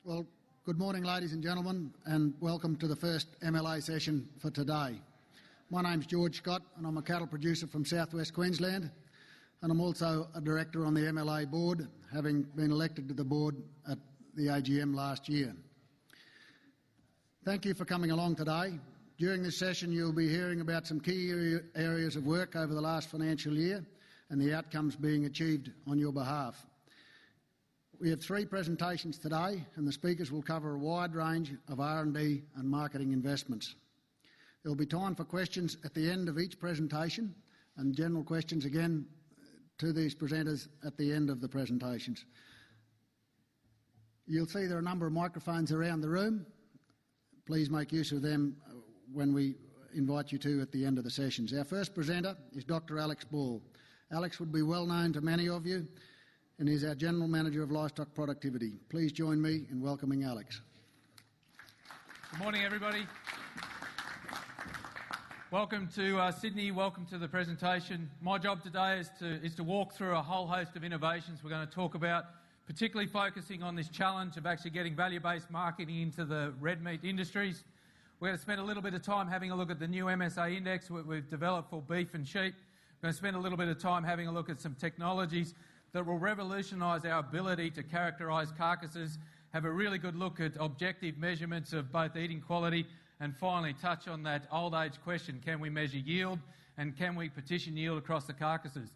Well, good morning, ladies and gentlemen, and welcome to the first MLA session for today. My name's George Scott, and I'm a cattle producer from southwest Queensland, and I'm also a director on the MLA board, having been elected to the board at the AGM last year. Thank you for coming along today. During this session, you'll be hearing about some key areas of work over the last financial year and the outcomes being achieved on your behalf. We have 3 presentations today, and the speakers will cover a wide range of R&D and marketing investments. There will be time for questions at the end of each presentation and general questions again to these presenters at the end of the presentations. You'll see there are a number of microphones around the room. Please make use of them when we invite you to at the end of the sessions. Our first presenter is Dr. Alex Ball. Alex would be well known to many of you, and is our General Manager of Livestock Productivity. Please join me in welcoming Alex. Good morning, everybody. Welcome to Sydney. Welcome to the presentation. My job today is to walk through a whole host of innovations we're going to talk about, particularly focusing on this challenge of actually getting value-based marketing into the red meat industries. We're going to spend a little bit of time having a look at the new Msa Index we've developed for beef and sheep. We're going to spend a little bit of time having a look at some technologies that will revolutionise our ability to characterise carcasses, have a really good look at objective measurements of both eating quality, and finally touch on that old age question, can we measure yield and can we partition yield across the carcasses?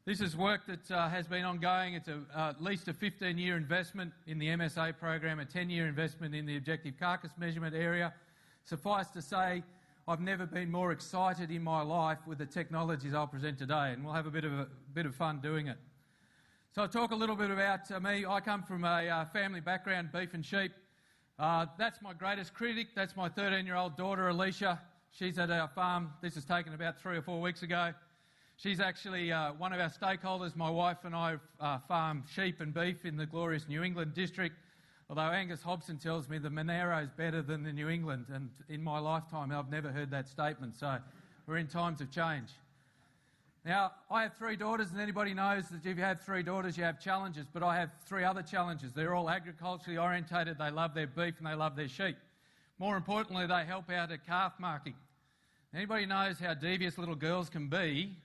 This is work that has been ongoing. It's at least a 15-year investment in the MSA program, a 10-year investment in the objective carcass measurement area. Suffice to say, I've never been more excited in my life with the technologies I'll present today, and we'll have a bit of fun doing it. So I'll talk a little bit about me. I come from a family background, beef and sheep. That's my greatest critic. That's my 13-year-old daughter, Alicia. She's at our farm. This was taken about 3 or 4 weeks ago. She's actually one of our stakeholders. My wife and I farm sheep and beef in the glorious New England district, although Angus Hobson tells me the Monero is better than the New England, and in my lifetime I've never heard that statement, so we're in times of change. Now, I have 3 daughters, and anybody knows that if you have 3 daughters, you have challenges, but I have 3 other challenges. They're all agriculturally orientated, they love their beef and they love their sheep. More importantly, they help out at calf marking. Anybody knows how devious little girls can be?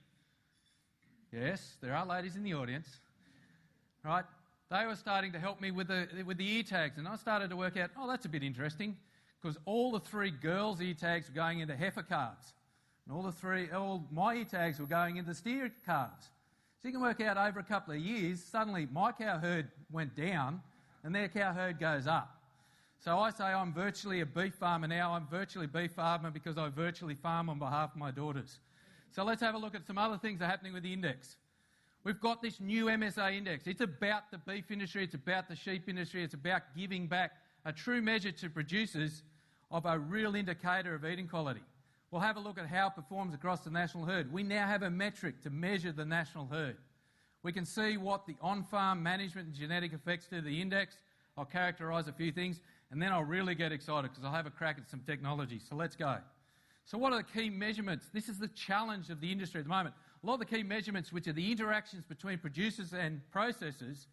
Yes, there are ladies in the audience, right? They were starting to help me with the ear tags, and I started to work out, oh, that's a bit interesting, because all the 3 girls' ear tags were going into heifer calves. And all my ear tags were going into steer calves. So you can work out over a couple of years, suddenly my cow herd went down and their cow herd goes up. So I say I'm virtually a beef farmer now. I'm virtually a beef farmer because I virtually farm on behalf of my daughters. So let's have a look at some other things that are happening with the index. We've got this new MSA Index. It's about the beef industry, it's about the sheep industry, it's about giving back a true measure to producers of a real indicator of eating quality. We'll have a look at how it performs across the national herd. We now have a metric to measure the national herd. We can see what the on-farm management and genetic effects do to the index. I'll characterise a few things, and then I'll really get excited because I'll have a crack at some technology. So let's go. So what are the key measurements? This is the challenge of the industry at the moment. A lot of the key measurements, which are the interactions between producers and processors,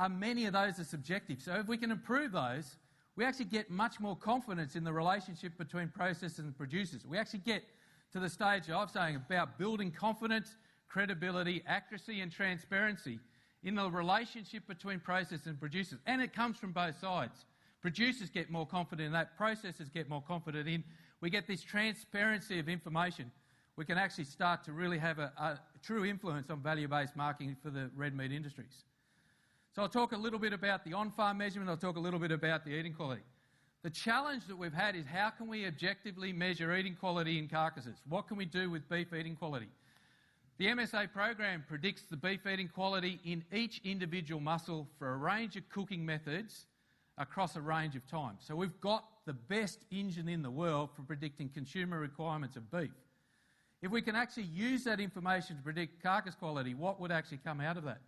many of those are subjective. So if we can improve those, we actually get much more confidence in the relationship between processors and producers. We actually get to the stage I'm saying about building confidence, credibility, accuracy and transparency in the relationship between processors and producers. And it comes from both sides. Producers get more confident in that, processors get more confident in. We get this transparency of information. We can actually start to really have a true influence on value-based marketing for the red meat industries. So I'll talk a little bit about the on-farm measurement, I'll talk a little bit about the eating quality. The challenge that we've had is how can we objectively measure eating quality in carcasses? What can we do with beef eating quality? The MSA program predicts the beef eating quality in each individual muscle for a range of cooking methods across a range of time. So we've got the best engine in the world for predicting consumer requirements of beef. If we can actually use that information to predict carcass quality, what would actually come out of that?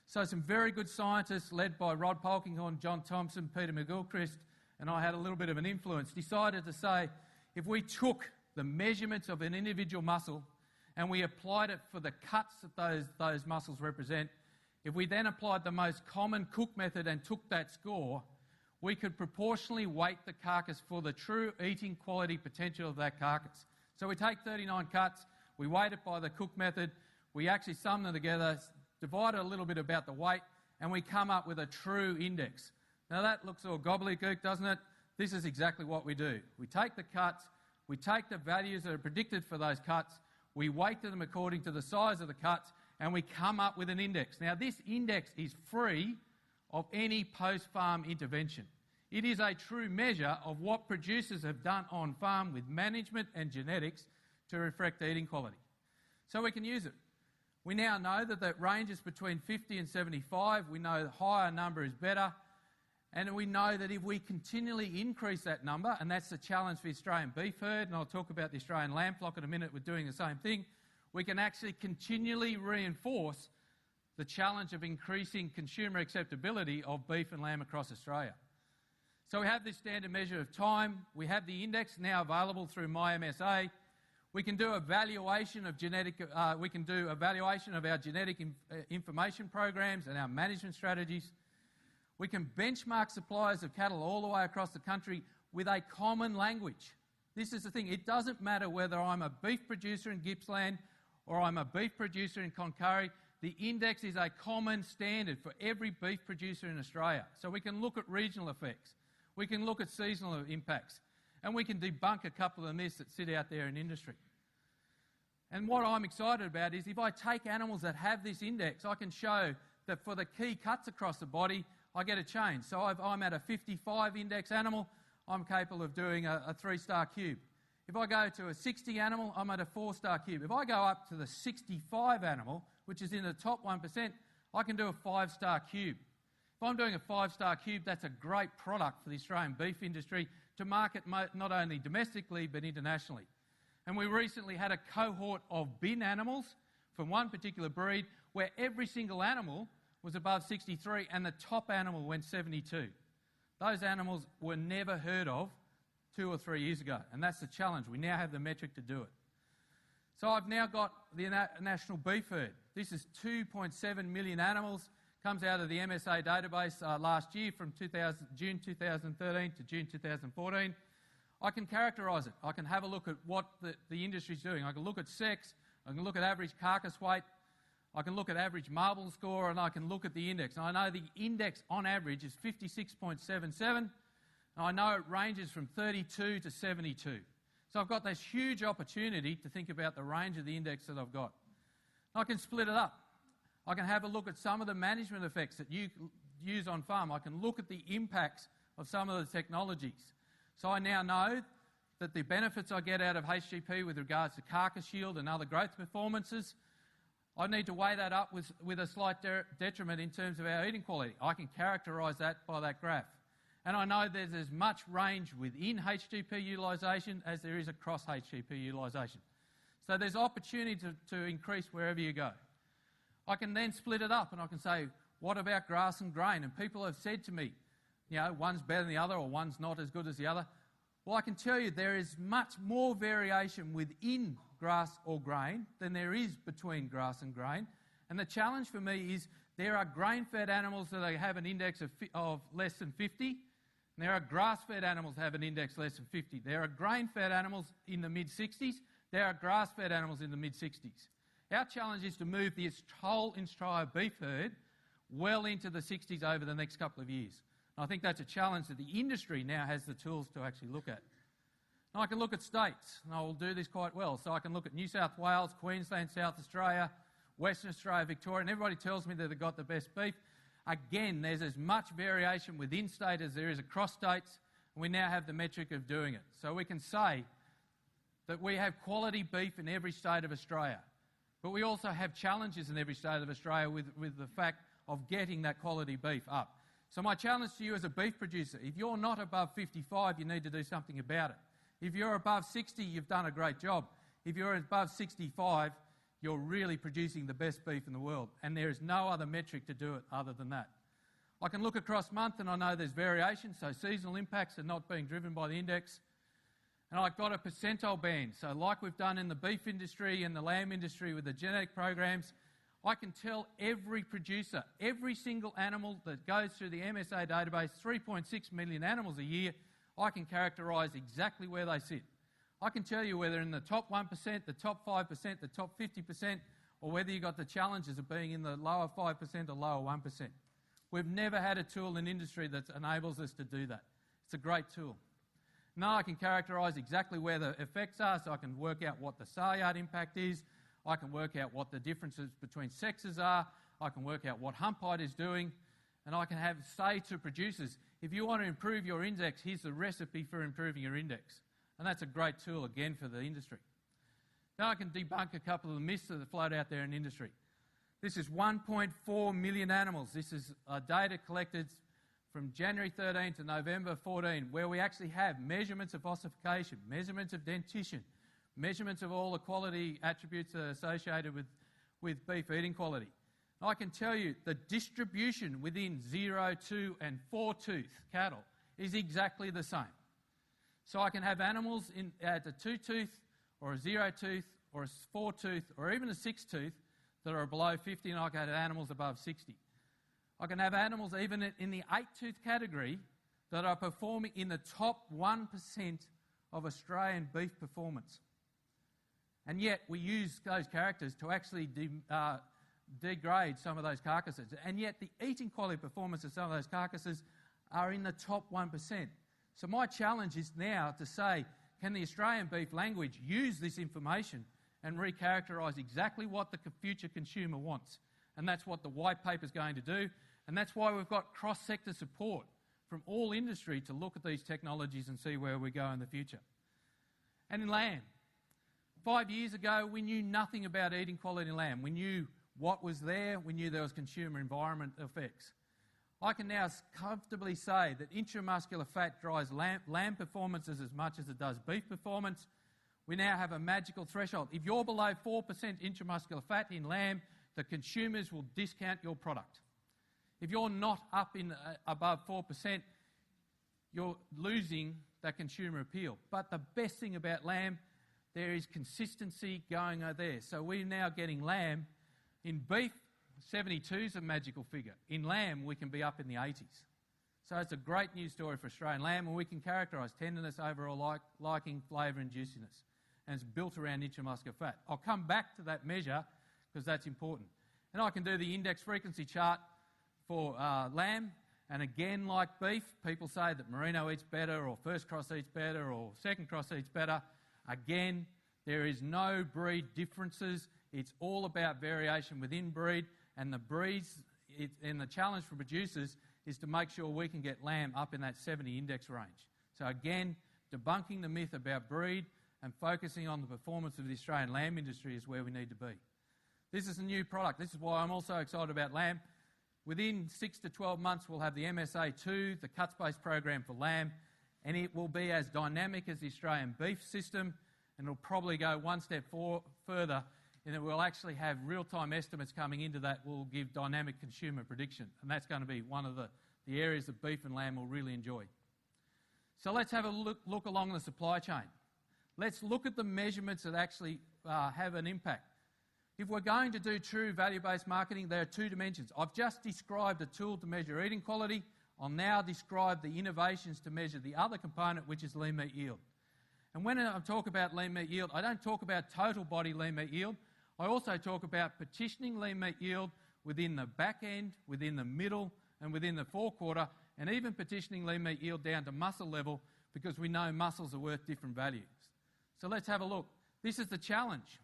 So some very good scientists led by Rod Polkinghorne, John Thompson, Peter McGilchrist, and I had a little bit of an influence, decided to say if we took the measurements of an individual muscle and we applied it for the cuts that those muscles represent, if we then applied the most common cook method and took that score, we could proportionally weight the carcass for the true eating quality potential of that carcass. So we take 39 cuts, we weight it by the Cook method, we actually sum them together, divide it a little bit about the weight, and we come up with a true index. Now that looks all gobbledygook, doesn't it? This is exactly what we do. We take the cuts, we take the values that are predicted for those cuts, we weight them according to the size of the cuts, and we come up with an index. Now this index is free of any post-farm intervention. It is a true measure of what producers have done on farm with management and genetics to reflect eating quality. So we can use it. We now know that ranges between 50 and 75. We know the higher number is better. And we know that if we continually increase that number, and that's the challenge for the Australian beef herd, and I'll talk about the Australian lamb flock in a minute, we're doing the same thing, we can actually continually reinforce the challenge of increasing consumer acceptability of beef and lamb across Australia. So we have this standard measure of time, we have the index now available through MyMSA, we can do evaluation of our genetic information programs and our management strategies. We can benchmark suppliers of cattle all the way across the country with a common language. This is the thing, it doesn't matter whether I'm a beef producer in Gippsland or I'm a beef producer in Cloncurry, the index is a common standard for every beef producer in Australia. So we can look at regional effects, we can look at seasonal impacts, and we can debunk a couple of the myths that sit out there in industry. And what I'm excited about is if I take animals that have this index, I can show that for the key cuts across the body, I get a change. So if I'm at a 55 index animal, I'm capable of doing a 3-star cube. If I go to a 60 animal, I'm at a 4-star cube. If I go up to the 65 animal, which is in the top 1%, I can do a 5-star cube. If I'm doing a 5-star cube, that's a great product for the Australian beef industry to market not only domestically but internationally. And we recently had a cohort of bin animals from one particular breed where every single animal was above 63 and the top animal went 72. Those animals were never heard of 2 or 3 years ago, and that's the challenge. We now have the metric to do it. So I've now got the national beef herd. This is 2.7 million animals, comes out of the MSA database last year from June 2013 to June 2014. I can characterise it. I can have a look at what the industry's doing. I can look at sex, I can look at average carcass weight, I can look at average marble score, and I can look at the index. And I know the index on average is 56.77, and I know it ranges from 32 to 72. So I've got this huge opportunity to think about the range of the index that I've got. I can split it up. I can have a look at some of the management effects that you use on farm. I can look at the impacts of some of the technologies. So I now know that the benefits I get out of HGP with regards to carcass yield and other growth performances, I need to weigh that up with a slight detriment in terms of our eating quality. I can characterise that by that graph. And I know there's as much range within HGP utilisation as there is across HGP utilisation. So there's opportunity to increase wherever you go. I can then split it up and I can say, what about grass and grain? And people have said to me, you know, one's better than the other or one's not as good as the other. Well, I can tell you there is much more variation within grass or grain than there is between grass and grain. And the challenge for me is there are grain-fed animals that have an index of less than 50. And there are grass-fed animals that have an index less than 50. There are grain-fed animals in the mid-60s. There are grass-fed animals in the mid-60s. Our challenge is to move the whole entire beef herd well into the 60s over the next couple of years. And I think that's a challenge that the industry now has the tools to actually look at. And I can look at states, and I will do this quite well. So I can look at New South Wales, Queensland, South Australia, Western Australia, Victoria, and everybody tells me that they've got the best beef. Again, there's as much variation within state as there is across states, and we now have the metric of doing it. So we can say that we have quality beef in every state of Australia, but we also have challenges in every state of Australia with the fact of getting that quality beef up. So my challenge to you as a beef producer, if you're not above 55, you need to do something about it. If you're above 60, you've done a great job. If you're above 65, you're really producing the best beef in the world, and there is no other metric to do it other than that. I can look across month and I know there's variation, so seasonal impacts are not being driven by the index. And I've got a percentile band, so like we've done in the beef industry and the lamb industry with the genetic programs, I can tell every producer, every single animal that goes through the MSA database, 3.6 million animals a year, I can characterise exactly where they sit. I can tell you whether in the top 1%, the top 5%, the top 50%, or whether you've got the challenges of being in the lower 5% or lower 1%. We've never had a tool in industry that enables us to do that. It's a great tool. Now I can characterise exactly where the effects are, so I can work out what the sale yard impact is, I can work out what the differences between sexes are, I can work out what hump height is doing, and I can say to producers, if you want to improve your index, here's the recipe for improving your index. And that's a great tool, again, for the industry. Now I can debunk a couple of the myths that float out there in industry. This is 1.4 million animals. This is data collected from January 13 to November 14, where we actually have measurements of ossification, measurements of dentition, measurements of all the quality attributes associated with beef eating quality. I can tell you the distribution within 0, 2 and 4 tooth cattle is exactly the same. So I can have animals at a 2 tooth or a 0 tooth or a 4 tooth or even a 6 tooth that are below 50, and I can have animals above 60. I can have animals even in the 8 tooth category that are performing in the top 1% of Australian beef performance. And yet we use those characters to actually degrade some of those carcasses. And yet the eating quality performance of some of those carcasses are in the top 1%. So my challenge is now to say, can the Australian beef language use this information and recharacterise exactly what the future consumer wants? And that's what the white paper is going to do. And that's why we've got cross-sector support from all industry to look at these technologies and see where we go in the future. And in lamb, 5 years ago, we knew nothing about eating quality in lamb. We knew what was there. We knew there was consumer environment effects. I can now comfortably say that intramuscular fat drives lamb performances as much as it does beef performance. We now have a magical threshold. If you're below 4% intramuscular fat in lamb, the consumers will discount your product. If you're not up in above 4%, you're losing that consumer appeal. But the best thing about lamb, there is consistency going there. So we're now getting lamb. In beef, 72 is a magical figure. In lamb, we can be up in the 80s. So it's a great news story for Australian lamb, and we can characterise tenderness, overall liking, flavour and juiciness. And it's built around intramuscular fat. I'll come back to that measure because that's important. And I can do the index frequency chart for lamb. And again, like beef, people say that merino eats better or first cross eats better or second cross eats better. Again, there is no breed differences. It's all about variation within breed, and the breeds, and the challenge for producers is to make sure we can get lamb up in that 70 index range. So again, debunking the myth about breed and focusing on the performance of the Australian lamb industry is where we need to be. This is a new product. This is why I'm also excited about lamb. Within 6 to 12 months, we'll have the MSA2, the cuts-based program for lamb, and it will be as dynamic as the Australian beef system, and it'll probably go one step further in that we'll actually have real-time estimates coming into that will give dynamic consumer prediction, and that's going to be one of the areas that beef and lamb will really enjoy. So let's have a look along the supply chain. Let's look at the measurements that actually have an impact. If we're going to do true value-based marketing, there are two dimensions. I've just described a tool to measure eating quality. I'll now describe the innovations to measure the other component, which is lean meat yield. And when I talk about lean meat yield, I don't talk about total body lean meat yield. I also talk about partitioning lean meat yield within the back end, within the middle, and within the forequarter, and even partitioning lean meat yield down to muscle level, because we know muscles are worth different values. So let's have a look. This is the challenge.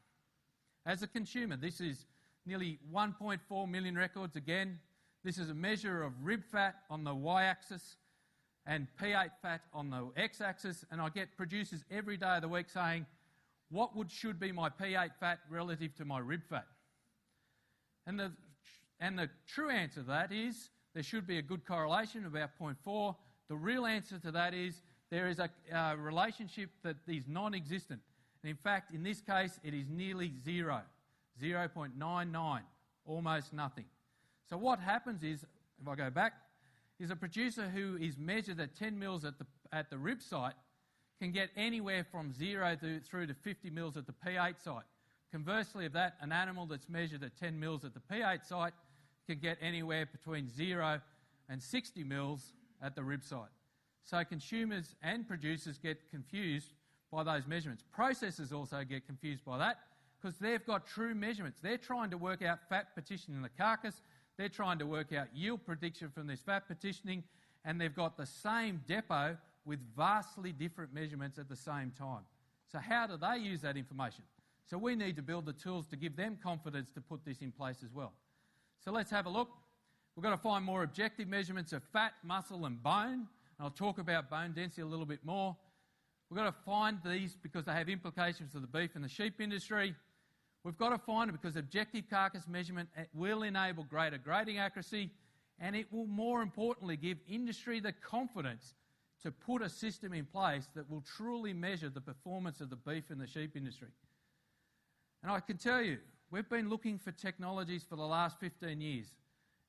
As a consumer, this is nearly 1.4 million records again. This is a measure of rib fat on the y-axis and P8 fat on the x-axis, and I get producers every day of the week saying, what should be my P8 fat relative to my rib fat? And the true answer to that is there should be a good correlation of about 0.4. The real answer to that is there is a relationship that is non-existent. And in fact, in this case, it is nearly zero, 0.99, almost nothing. So what happens is, if I go back, is a producer who is measured at 10 mils at the rib site can get anywhere from 0 through to 50 mils at the P8 site. Conversely of that, an animal that's measured at 10 mils at the P8 site can get anywhere between 0 and 60 mils at the rib site. So consumers and producers get confused by those measurements. Processors also get confused by that because they've got true measurements. They're trying to work out fat partitioning in the carcass. They're trying to work out yield prediction from this fat partitioning, and they've got the same depot with vastly different measurements at the same time. So how do they use that information? So we need to build the tools to give them confidence to put this in place as well. So let's have a look. We've got to find more objective measurements of fat, muscle and bone. And I'll talk about bone density a little bit more. We've got to find these because they have implications for the beef and the sheep industry. We've got to find it because objective carcass measurement will enable greater grading accuracy, and it will more importantly give industry the confidence to put a system in place that will truly measure the performance of the beef and the sheep industry. And I can tell you, we've been looking for technologies for the last 15 years,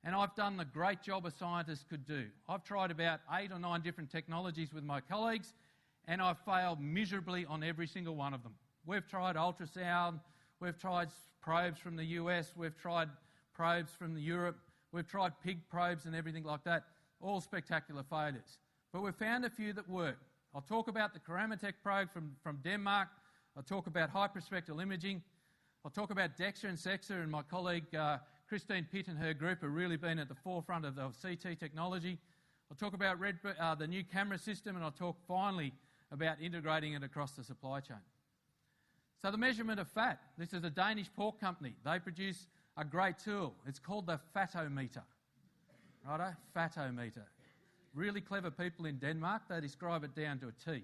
and I've done the great job a scientist could do. I've tried about 8 or 9 different technologies with my colleagues, and I've failed miserably on every single one of them. We've tried ultrasound, we've tried probes from the US, we've tried probes from Europe, we've tried pig probes and everything like that, all spectacular failures. But we've found a few that work. I'll talk about the Keramatec probe from Denmark, I'll talk about hyperspectral imaging, I'll talk about DEXA and SEXA, and my colleague Christine Pitt and her group have really been at the forefront of CT technology. I'll talk about the new camera system, and I'll talk finally about integrating it across the supply chain. So the measurement of fat. This is a Danish pork company. They produce a great tool. It's called the Fatometer. Righto? Fatometer. Really clever people in Denmark. They describe it down to a T.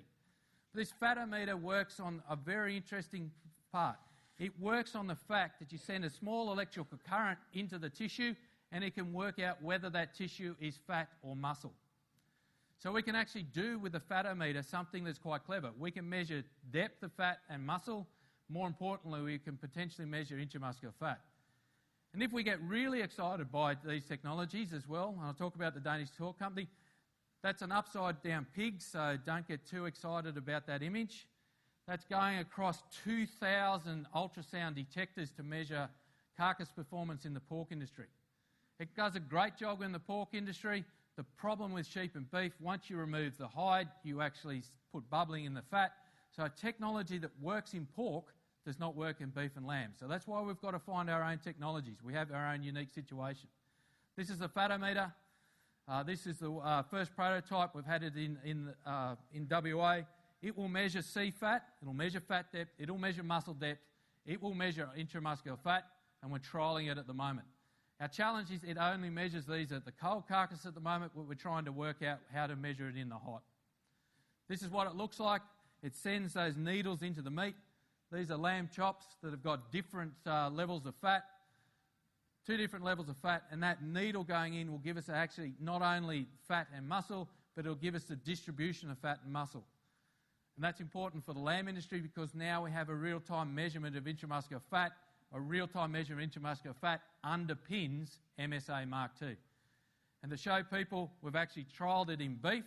This Fatometer works on a very interesting part. It works on the fact that you send a small electrical current into the tissue and it can work out whether that tissue is fat or muscle. So we can actually do with the Fatometer something that's quite clever. We can measure depth of fat and muscle. More importantly, we can potentially measure intramuscular fat. And if we get really excited by these technologies as well, and I'll talk about the Danish pork company, that's an upside down pig, so don't get too excited about that image. That's going across 2,000 ultrasound detectors to measure carcass performance in the pork industry. It does a great job in the pork industry. The problem with sheep and beef, once you remove the hide, you actually put bubbling in the fat. So a technology that works in pork does not work in beef and lamb. So that's why we've got to find our own technologies. We have our own unique situation. This is the Fatometer. This is the first prototype. We've had it in WA. It will measure C-fat, it will measure fat depth, it will measure muscle depth, it will measure intramuscular fat, and we're trialling it at the moment. Our challenge is it only measures these at the cold carcass at the moment, but we're trying to work out how to measure it in the hot. This is what it looks like. It sends those needles into the meat. These are lamb chops that have got different levels of fat, 2 different levels of fat, and that needle going in will give us actually not only fat and muscle, but it'll give us the distribution of fat and muscle. And that's important for the lamb industry because now we have a real-time measurement of intramuscular fat. A real-time measurement of intramuscular fat underpins MSA Mark II. And to show people, we've actually trialled it in beef,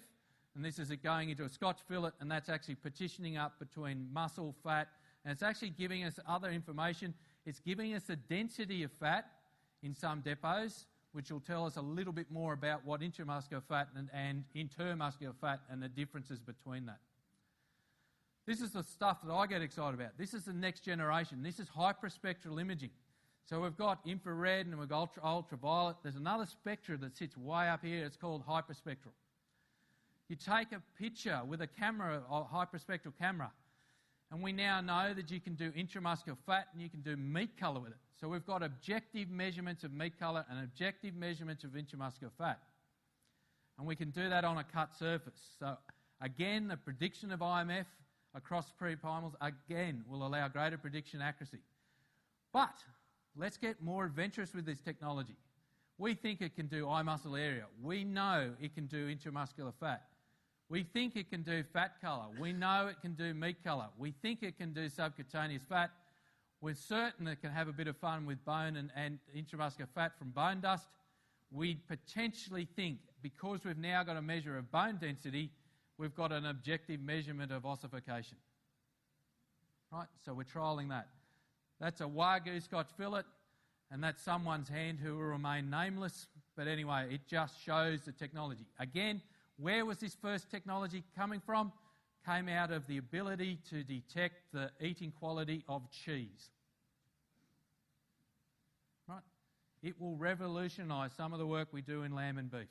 and this is it going into a Scotch fillet, and that's actually partitioning up between muscle, fat, and it's actually giving us other information. It's giving us the density of fat in some depots, which will tell us a little bit more about what intramuscular fat and intermuscular fat and the differences between that. This is the stuff that I get excited about. This is the next generation. This is hyperspectral imaging. So we've got infrared and we've got ultraviolet. There's another spectrum that sits way up here. It's called hyperspectral. You take a picture with a camera, a hyperspectral camera, and we now know that you can do intramuscular fat and you can do meat colour with it. So we've got objective measurements of meat colour and objective measurements of intramuscular fat. And we can do that on a cut surface. So again, the prediction of IMF across pre-primals, again, will allow greater prediction accuracy. But let's get more adventurous with this technology. We think it can do eye muscle area. We know it can do intramuscular fat. We think it can do fat colour. We know it can do meat colour. We think it can do subcutaneous fat. We're certain it can have a bit of fun with bone and intramuscular fat from bone dust. We potentially think, because we've now got a measure of bone density, we've got an objective measurement of ossification. Right, so we're trialling that. That's a Wagyu Scotch fillet, and that's someone's hand who will remain nameless. But anyway, it just shows the technology. Again, where was this first technology coming from? Came out of the ability to detect the eating quality of cheese. Right? It will revolutionise some of the work we do in lamb and beef.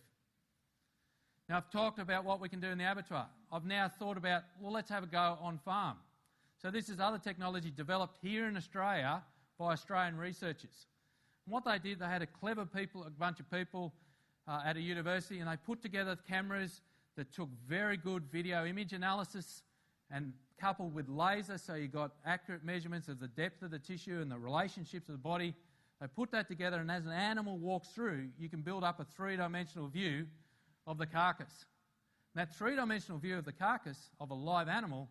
Now, I've talked about what we can do in the abattoir. I've now thought about, well, let's have a go on farm. So this is other technology developed here in Australia by Australian researchers. And what they did, they had a bunch of people at a university, and they put together cameras that took very good video image analysis and coupled with laser, so you got accurate measurements of the depth of the tissue and the relationships of the body. They put that together, and as an animal walks through, you can build up a three-dimensional view of the carcass. And that three-dimensional view of the carcass of a live animal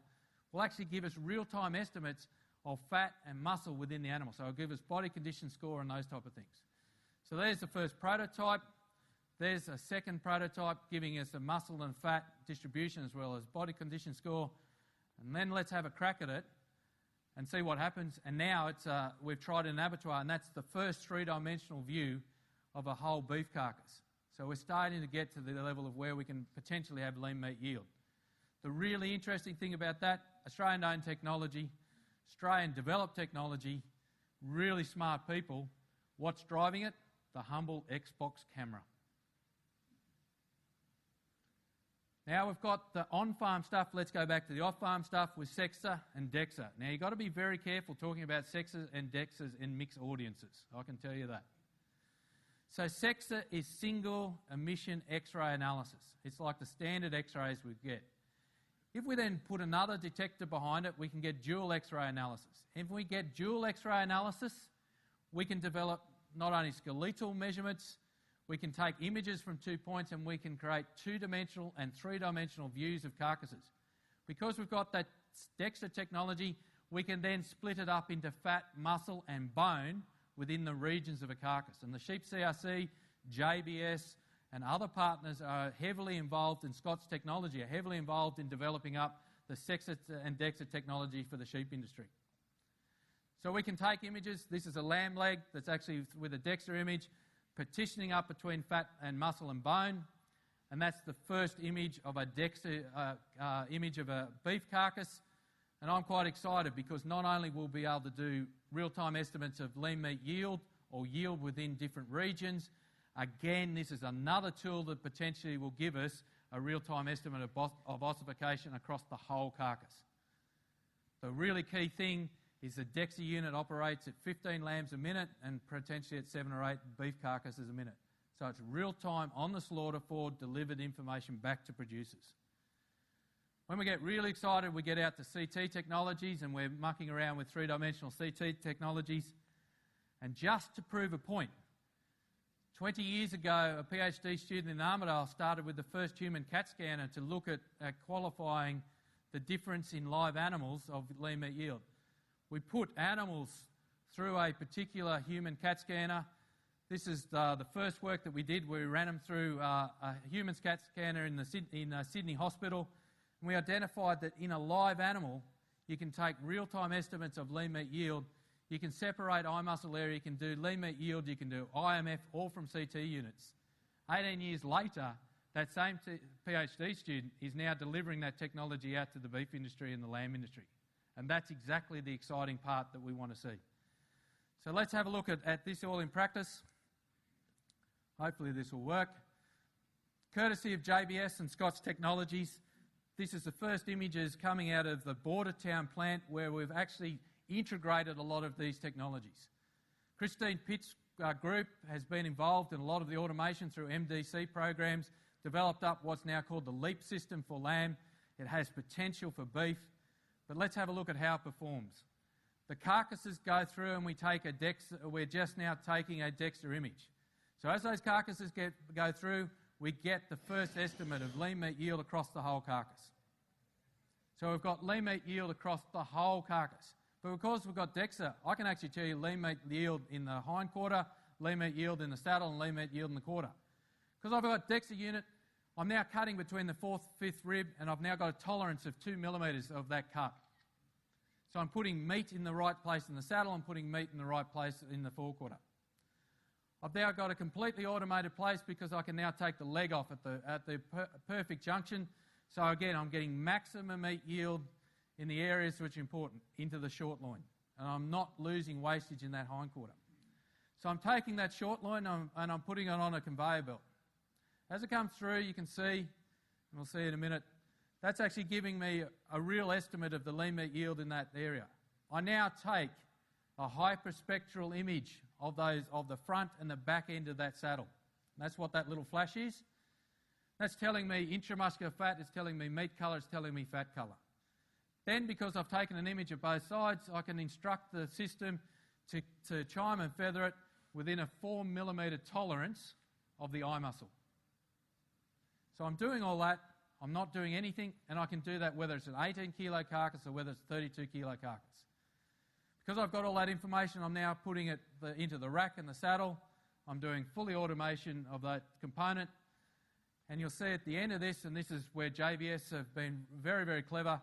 will actually give us real-time estimates of fat and muscle within the animal. So it'll give us body condition score and those type of things. So there's the first prototype. There's a second prototype giving us a muscle and fat distribution as well as body condition score. And then let's have a crack at it and see what happens. And now we've tried an abattoir, and that's the first three-dimensional view of a whole beef carcass. So we're starting to get to the level of where we can potentially have lean meat yield. The really interesting thing about that, Australian-owned technology, Australian-developed technology, really smart people. What's driving it? The humble Xbox camera. Now we've got the on-farm stuff. Let's go back to the off-farm stuff with Sexa and DEXA. Now you've got to be very careful talking about Sexas and DEXAs in mixed audiences. I can tell you that. So Sexa is single emission X-ray analysis. It's like the standard X-rays we get. If we then put another detector behind it, we can get dual X-ray analysis. If we get dual X-ray analysis, we can develop not only skeletal measurements, we can take images from 2 points, and we can create two-dimensional and three-dimensional views of carcasses. Because we've got that DEXA technology, we can then split it up into fat, muscle and bone within the regions of a carcass. And the Sheep CRC, JBS and other partners are heavily involved in Scott's technology, are heavily involved in developing up the Sexa and DEXA technology for the sheep industry. So we can take images. This is a lamb leg that's actually with a DEXA image, partitioning up between fat and muscle and bone. And that's the first image of a DEXA image of a beef carcass. And I'm quite excited because not only will we be able to do real-time estimates of lean meat yield or yield within different regions, again, this is another tool that potentially will give us a real-time estimate of ossification across the whole carcass. The really key thing is the DEXA unit operates at 15 lambs a minute and potentially at 7 or 8 beef carcasses a minute. So it's real-time on the slaughter floor, delivered information back to producers. When we get really excited, we get out to CT technologies, and we're mucking around with three-dimensional CT technologies. And just to prove a point, 20 years ago, a PhD student in Armidale started with the first human CAT scanner to look at qualifying the difference in live animals of lean meat yield. We put animals through a particular human CAT scanner. This is the first work that we did. We ran them through a human CAT scanner in Sydney Hospital. And we identified that in a live animal, you can take real-time estimates of lean meat yield. You can separate eye muscle area, you can do lean meat yield, you can do IMF, all from CT units. 18 years later, that same PhD student is now delivering that technology out to the beef industry and the lamb industry. And that's exactly the exciting part that we want to see. So let's have a look at this all in practice. Hopefully this will work. Courtesy of JBS and Scott's Technologies, this is the first images coming out of the Bordertown plant where we've actually integrated a lot of these technologies. Christine Pitt's group has been involved in a lot of the automation through MDC programs, developed up what's now called the LEAP system for lamb. It has potential for beef, but let's have a look at how it performs. The carcasses go through and we take a DEXA, we're just now taking a DEXA image. So as those carcasses go through, we get the first estimate of lean meat yield across the whole carcass. So we've got lean meat yield across the whole carcass. But because we've got DEXA, I can actually tell you lean meat yield in the hind quarter, lean meat yield in the saddle, and lean meat yield in the quarter. Because I've got DEXA unit, I'm now cutting between the 4th, 5th rib, and I've now got a tolerance of 2 millimetres of that cut. So I'm putting meat in the right place in the saddle, I'm putting meat in the right place in the forequarter. I've now got a completely automated place because I can now take the leg off at the perfect junction. So again, I'm getting maximum meat yield in the areas which are important, into the short loin. And I'm not losing wastage in that hindquarter. So I'm taking that short loin and I'm putting it on a conveyor belt. As it comes through, you can see, and we'll see in a minute, that's actually giving me a real estimate of the lean meat yield in that area. I now take a hyperspectral image of the front and the back end of that saddle. And that's what that little flash is. That's telling me intramuscular fat, it's telling me meat colour, it's telling me fat colour. Then, because I've taken an image of both sides, I can instruct the system to chime and feather it within a 4 millimetre tolerance of the eye muscle. So I'm doing all that, I'm not doing anything, and I can do that whether it's an 18 kilo carcass or whether it's a 32 kilo carcass. Because I've got all that information, I'm now putting it into the rack and the saddle. I'm doing fully automation of that component. And you'll see at the end of this, and this is where JBS have been very, very clever,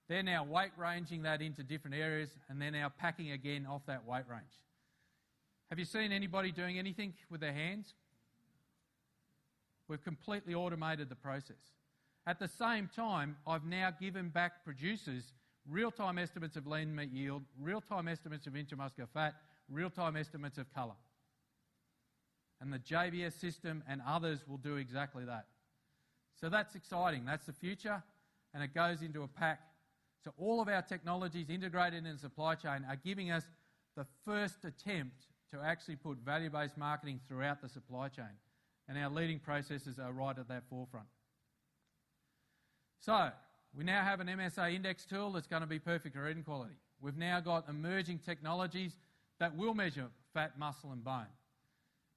they're now weight ranging that into different areas, and they're now packing again off that weight range. Have you seen anybody doing anything with their hands? We've completely automated the process. At the same time, I've now given back producers real-time estimates of lean meat yield, real-time estimates of intramuscular fat, real-time estimates of colour. And the JBS system and others will do exactly that. So that's exciting. That's the future, and it goes into a pack. So all of our technologies integrated in the supply chain are giving us the first attempt to actually put value-based marketing throughout the supply chain. And our leading processes are right at that forefront. So we now have an Msa Index tool that's going to be perfect for eating quality. We've now got emerging technologies that will measure fat, muscle and bone.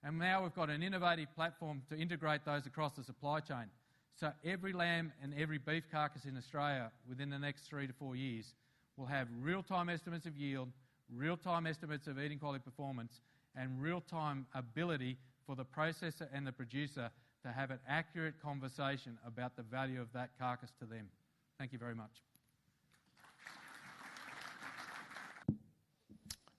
And now we've got an innovative platform to integrate those across the supply chain. So every lamb and every beef carcass in Australia within the next 3 to 4 years will have real-time estimates of yield, real-time estimates of eating quality performance, and real-time ability for the processor and the producer to have an accurate conversation about the value of that carcass to them. Thank you very much.